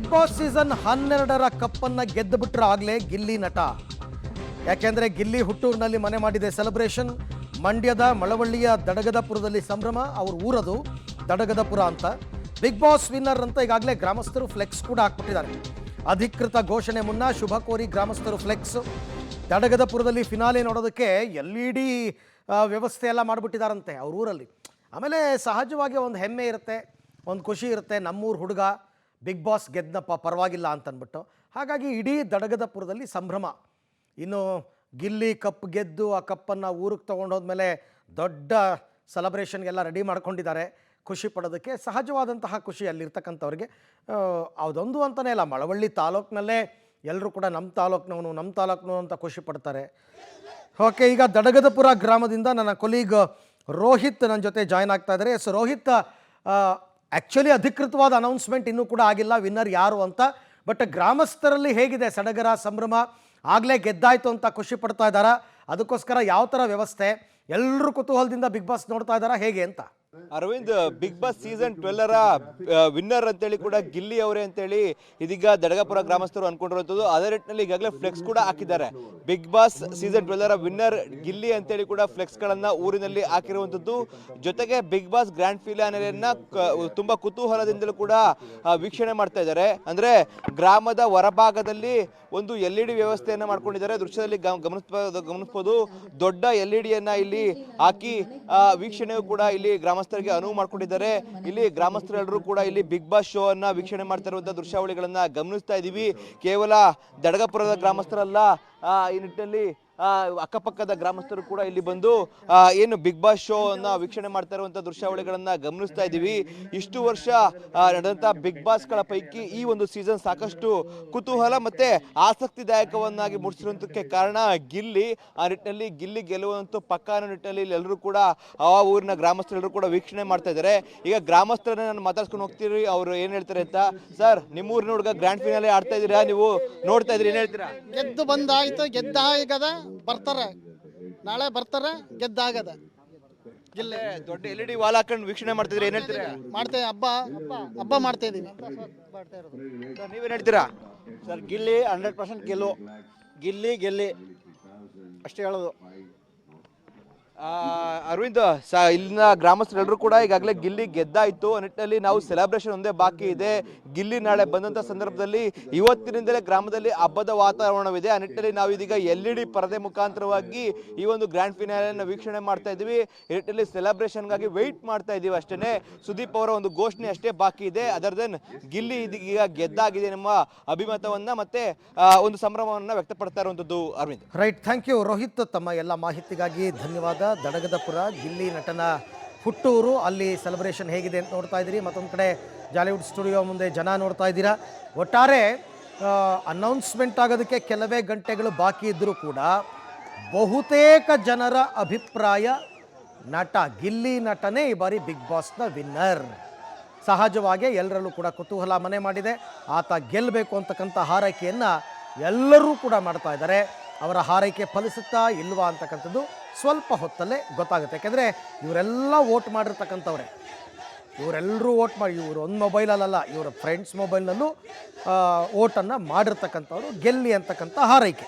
Big Boss season 12ರ ಕಪ್ಪನ್ನು ಗೆದ್ದು ಬಿಟ್ರೆ ಆಗಲೇ ಗಿಲ್ಲಿ ನಟ. ಯಾಕೆಂದರೆ ಗಿಲ್ಲಿ ಹುಟ್ಟೂರಿನಲ್ಲಿ ಮನೆ ಮಾಡಿದೆ ಸೆಲೆಬ್ರೇಷನ್. ಮಂಡ್ಯದ ಮಳವಳ್ಳಿಯ ದಡಗದಪುರದಲ್ಲಿ ಸಂಭ್ರಮ. ಅವ್ರ ಊರದು ದಡಗದಪುರ ಅಂತ. ಬಿಗ್ ಬಾಸ್ ವಿನ್ನರ್ ಅಂತ ಈಗಾಗಲೇ ಗ್ರಾಮಸ್ಥರು ಫ್ಲೆಕ್ಸ್ ಕೂಡ ಹಾಕ್ಬಿಟ್ಟಿದ್ದಾರೆ. ಅಧಿಕೃತ ಘೋಷಣೆ ಮುನ್ನ ಶುಭ ಕೋರಿ ಗ್ರಾಮಸ್ಥರು ಫ್ಲೆಕ್ಸ್. ದಡಗದಪುರದಲ್ಲಿ ಫಿನಾಲೆ ನೋಡೋದಕ್ಕೆ LED ವ್ಯವಸ್ಥೆ ಎಲ್ಲ ಮಾಡಿಬಿಟ್ಟಿದ್ದಾರಂತೆ ಅವ್ರ ಊರಲ್ಲಿ. ಆಮೇಲೆ ಸಹಜವಾಗಿ ಒಂದು ಹೆಮ್ಮೆ ಇರುತ್ತೆ, ಒಂದು ಖುಷಿ ಇರುತ್ತೆ, ನಮ್ಮೂರು ಹುಡುಗ ಬಿಗ್ ಬಾಸ್ ಗೆದ್ದಪ್ಪ ಪರವಾಗಿಲ್ಲ ಅಂತಂದ್ಬಿಟ್ಟು. ಹಾಗಾಗಿ ಇಡೀ ದಡಗದಪುರದಲ್ಲಿ ಸಂಭ್ರಮ. ಇನ್ನು ಗಿಲ್ಲಿ ಕಪ್ ಗೆದ್ದು ಆ ಕಪ್ಪನ್ನು ಊರಿಗೆ ತೊಗೊಂಡೋದ್ಮೇಲೆ ದೊಡ್ಡ ಸೆಲೆಬ್ರೇಷನ್ಗೆಲ್ಲ ರೆಡಿ ಮಾಡ್ಕೊಂಡಿದ್ದಾರೆ. ಖುಷಿ ಪಡೋದಕ್ಕೆ ಸಹಜವಾದಂತಹ ಖುಷಿ ಅಲ್ಲಿರ್ತಕ್ಕಂಥವ್ರಿಗೆ. ಅದೊಂದು ಅಂತಲೇ ಇಲ್ಲ, ಮಳವಳ್ಳಿ ತಾಲೂಕಿನಲ್ಲೇ ಎಲ್ಲರೂ ಕೂಡ ನಮ್ಮ ತಾಲೂಕಿನವನು ಅಂತ ಖುಷಿ ಪಡ್ತಾರೆ. ಓಕೆ, ಈಗ ದಡಗದಪುರ ಗ್ರಾಮದಿಂದ ನನ್ನ ಕೊಲೀಗ್ ರೋಹಿತ್ ನನ್ನ ಜೊತೆ ಜಾಯ್ನ್ ಆಗ್ತಾ ಇದ್ದಾರೆ. ಸೊ ರೋಹಿತ್, ಆ್ಯಕ್ಚುಲಿ ಅಧಿಕೃತವಾದ ಅನೌನ್ಸ್ಮೆಂಟ್ ಇನ್ನೂ ಕೂಡ ಆಗಿಲ್ಲ ವಿನ್ನರ್ ಯಾರು ಅಂತ. ಬಟ್ ಗ್ರಾಮಸ್ಥರಲ್ಲಿ ಹೇಗಿದೆ ಸಡಗರ ಸಂಭ್ರಮ? ಆಗಲೇ ಗೆದ್ದಾಯಿತು ಅಂತ ಖುಷಿ ಪಡ್ತಾ ಇದ್ದಾರಾ? ಅದಕ್ಕೋಸ್ಕರ ಯಾವ ಥರ ವ್ಯವಸ್ಥೆ? ಎಲ್ಲರೂ ಕುತೂಹಲದಿಂದ ಬಿಗ್ ಬಾಸ್ ನೋಡ್ತಾ ಇದ್ದಾರಾ ಹೇಗೆ ಅಂತ? ಅರವಿಂದ್, ಬಿಗ್ ಬಾಸ್ ಸೀಸನ್ 12ರ ವಿನ್ನರ್ ಅಂತೇಳಿ ಕೂಡ ಗಿಲ್ಲಿ ಅವರೇ ಅಂತೇಳಿ ಇದೀಗ ದಡಗಪುರ ಗ್ರಾಮಸ್ಥರು ಅನ್ಕೊಂಡಿರುವಂಥದ್ದು. ಅದೇ ನಿಟ್ಟಿನಲ್ಲಿ ಈಗಾಗಲೇ ಫ್ಲೆಕ್ಸ್ ಕೂಡ ಹಾಕಿದ್ದಾರೆ. ಬಿಗ್ ಬಾಸ್ ಸೀಸನ್ 12ರ ವಿನ್ನರ್ ಗಿಲ್ಲಿ ಅಂತೇಳಿ ಕೂಡ ಫ್ಲೆಕ್ಸ್ಗಳನ್ನು ಊರಿನಲ್ಲಿ ಹಾಕಿರುವಂಥದ್ದು. ಜೊತೆಗೆ ಬಿಗ್ ಬಾಸ್ ಗ್ರ್ಯಾಂಡ್ ಫಿನಾಲೆಯನ್ನ ತುಂಬಾ ಕುತೂಹಲದಿಂದಲೂ ಕೂಡ ವೀಕ್ಷಣೆ ಮಾಡ್ತಾ ಇದ್ದಾರೆ. ಅಂದ್ರೆ ಗ್ರಾಮದ ಹೊರಭಾಗದಲ್ಲಿ ಒಂದು LED ವ್ಯವಸ್ಥೆಯನ್ನ ಮಾಡ್ಕೊಂಡಿದ್ದಾರೆ. ದೃಶ್ಯದಲ್ಲಿ ಗಮನಿಸಬಹುದು. ದೊಡ್ಡ LED ಇಲ್ಲಿ ಹಾಕಿ ವೀಕ್ಷಣೆಯು ಕೂಡ ಇಲ್ಲಿ ಗ್ರಾಮಸ್ಥರಿಗೆ ಅನುವು ಮಾಡ್ಕೊಂಡಿದ್ದಾರೆ. ಇಲ್ಲಿ ಗ್ರಾಮಸ್ಥರೆಲ್ಲರೂ ಕೂಡ ಇಲ್ಲಿ ಬಿಗ್ ಬಾಸ್ ಶೋ ಅನ್ನ ವೀಕ್ಷಣೆ ಮಾಡ್ತಾ ಇರುವಂತಹ ದೃಶ್ಯಾವಳಿಗಳನ್ನ ಗಮನಿಸ್ತಾ ಇದ್ದೀವಿ. ಕೇವಲ ದಡಗಪುರದ ಗ್ರಾಮಸ್ಥರಲ್ಲ, ಈ ನಿಟ್ಟಿನಲ್ಲಿ ಅಕ್ಕಪಕ್ಕದ ಗ್ರಾಮಸ್ಥರು ಕೂಡ ಇಲ್ಲಿ ಬಂದು ಏನು ಬಿಗ್ ಬಾಸ್ ಶೋ ಅನ್ನ ವೀಕ್ಷಣೆ ಮಾಡ್ತಾ ಇರುವಂತಹ ದೃಶ್ಯಾವಳಿಗಳನ್ನ ಗಮನಿಸ್ತಾ ಇದ್ದೀವಿ. ಇಷ್ಟು ವರ್ಷ ನಡೆದಂತಹ ಬಿಗ್ ಬಾಸ್ ಗಳ ಪೈಕಿ ಈ ಒಂದು ಸೀಸನ್ ಸಾಕಷ್ಟು ಕುತೂಹಲ ಮತ್ತೆ ಆಸಕ್ತಿದಾಯಕವನ್ನಾಗಿ ಮೂಡಿಸಿರುವುದಕ್ಕೆ ಕಾರಣ ಗಿಲ್ಲಿ. ಆ ನಿಟ್ಟಿನಲ್ಲಿ ಗಿಲ್ಲಿ ಗೆಲ್ಲುವಂತೂ ಪಕ್ಕಾ ಅನ್ನೋ ನಿಟ್ಟಿನಲ್ಲಿ ಎಲ್ಲರೂ ಕೂಡ ಆ ಊರಿನ ಗ್ರಾಮಸ್ಥರೆಲ್ಲರೂ ಕೂಡ ವೀಕ್ಷಣೆ ಮಾಡ್ತಾ ಇದ್ದಾರೆ. ಈಗ ಗ್ರಾಮಸ್ಥರನ್ನ ನಾನು ಮಾತಾಡ್ಸ್ಕೊಂಡು ಹೋಗ್ತೀರಿ, ಅವ್ರು ಏನ್ ಹೇಳ್ತಾರೆ ಅಂತ. ಸರ್, ನಿಮ್ಮೂರಿನ ಹುಡುಗ ಗ್ರ್ಯಾಂಡ್ ಫಿನಾಲೆ ಆಡ್ತಾ ಇದ್ದೀರಾ, ನೀವು ನೋಡ್ತಾ ಇದ್ರಿ, ಏನ್ ಹೇಳ್ತೀರಾ? ಗೆದ್ದು ಬಂದಾಯ್ತು, ಗೆದ್ದಾಗದ ಬರ್ತಾರೆ, ನಾಳೆ ಬರ್ತಾರೆ, ಗೆದ್ದಾಗದ. ದೊಡ್ಡ LED ವಾಲ್ ಹಾಕೊಂಡು ವೀಕ್ಷಣೆ ಮಾಡ್ತಿದ್ರಿ, ಏನ್ ಹೇಳ್ತೀರಾ? ಮಾಡ್ತೇವೆ, ಹಬ್ಬ ಮಾಡ್ತಾ ಇದೀವಿ. ನೀವೇನ್ ಹೇಳ್ತೀರಾ? ಸರ್, ಗಿಲ್ಲಿ 100% ಗೆಲ್ಲಿ ಅಷ್ಟೇ ಹೇಳೋದು. ಅರವಿಂದ್, ಇಲ್ಲಿನ ಗ್ರಾಮಸ್ಥರೆಲ್ಲರೂ ಕೂಡ ಈಗಾಗಲೇ ಗಿಲ್ಲಿ ಗೆದ್ದಾಯ್ತು ನಿಟ್ಟಿನಲ್ಲಿ ನಾವು ಸೆಲೆಬ್ರೇಷನ್ ಒಂದೇ ಬಾಕಿ ಇದೆ. ಗಿಲ್ಲಿ ನಾಳೆ ಬಂದಂತ ಸಂದರ್ಭದಲ್ಲಿ ಇವತ್ತಿನಿಂದಲೇ ಗ್ರಾಮದಲ್ಲಿ ಹಬ್ಬದ ವಾತಾವರಣವಿದೆ. ಆ ನಿಟ್ಟಿನಲ್ಲಿ ನಾವು ಇದೀಗ LED ಪರದೆ ಮುಖಾಂತರವಾಗಿ ಈ ಒಂದು ಗ್ರ್ಯಾಂಡ್ ಫಿನಾಲೆಯನ್ನು ವೀಕ್ಷಣೆ ಮಾಡ್ತಾ ಇದ್ದೀವಿ. ಈ ನಿಟ್ಟಿನಲ್ಲಿ ಸೆಲೆಬ್ರೇಷನ್ಗಾಗಿ ವೆಯ್ಟ್ ಮಾಡ್ತಾ ಇದ್ದೀವಿ ಅಷ್ಟೇ. ಸುದೀಪ್ ಅವರ ಒಂದು ಘೋಷಣೆ ಅಷ್ಟೇ ಬಾಕಿ ಇದೆ. ಅದರ್ ದೆನ್ ಗಿಲ್ಲಿ ಇದೀಗ ಗೆದ್ದಾಗಿದೆ ನಮ್ಮ ಅಭಿಮತವನ್ನ ಮತ್ತೆ ಒಂದು ಸಂಭ್ರಮವನ್ನ ವ್ಯಕ್ತಪಡ್ತಾ ಇರುವಂತದ್ದು. Arvind, right, thank you Rohit. ತಮ್ಮ ಎಲ್ಲ ಮಾಹಿತಿಗಾಗಿ ಧನ್ಯವಾದ. ದಡಗದಪುರ ಗಿಲ್ಲಿ ನಟನ ಹುಟ್ಟೂರು, ಅಲ್ಲಿ ಸೆಲೆಬ್ರೇಷನ್ ಹೇಗಿದೆ ಅಂತ ನೋಡ್ತಾ ಇದ್ದೀರಿ. ಮತ್ತೊಂದು ಕಡೆ ಜಾಲಿವುಡ್ ಸ್ಟುಡಿಯೋ ಮುಂದೆ ಜನ ನೋಡ್ತಾ ಇದ್ದೀರಾ. ಒಟ್ಟಾರೆ ಅನೌನ್ಸ್ಮೆಂಟ್ ಆಗೋದಕ್ಕೆ ಕೆಲವೇ ಗಂಟೆಗಳು ಬಾಕಿ ಇದ್ದರೂ ಕೂಡ ಬಹುತೇಕ ಜನರ ಅಭಿಪ್ರಾಯ ನಟ ಗಿಲ್ಲಿ ನಟನೇ ಈ ಬಾರಿ ಬಿಗ್ ಬಾಸ್ನ ವಿನ್ನರ್. ಸಹಜವಾಗಿ ಎಲ್ಲರಲ್ಲೂ ಕೂಡ ಕುತೂಹಲ ಮನೆ ಮಾಡಿದೆ. ಆತ ಗೆಲ್ಲಬೇಕು ಅಂತಕ್ಕಂಥ ಹಾರೈಕೆಯನ್ನು ಎಲ್ಲರೂ ಕೂಡ ಮಾಡ್ತಾ ಇದ್ದಾರೆ. ಅವರ ಹಾರೈಕೆ ಫಲಿಸುತ್ತಾ ಇಲ್ವಾ ಅಂತಕ್ಕಂಥದ್ದು ಸ್ವಲ್ಪ ಹೊತ್ತಲ್ಲೇ ಗೊತ್ತಾಗುತ್ತೆ. ಯಾಕೆಂದರೆ ಇವರೆಲ್ಲ ವೋಟ್ ಮಾಡಿರ್ತಕ್ಕಂಥವ್ರೆ. ಇವರೆಲ್ಲರೂ ವೋಟ್ ಮಾಡಿ, ಇವರು ಒಂದು ಮೊಬೈಲಲ್ಲ, ಇವರ ಫ್ರೆಂಡ್ಸ್ ಮೊಬೈಲ್ನಲ್ಲೂ ವೋಟನ್ನು ಮಾಡಿರ್ತಕ್ಕಂಥವ್ರು ಗೆಲ್ಲಿ ಅಂತಕ್ಕಂಥ ಹಾರೈಕೆ.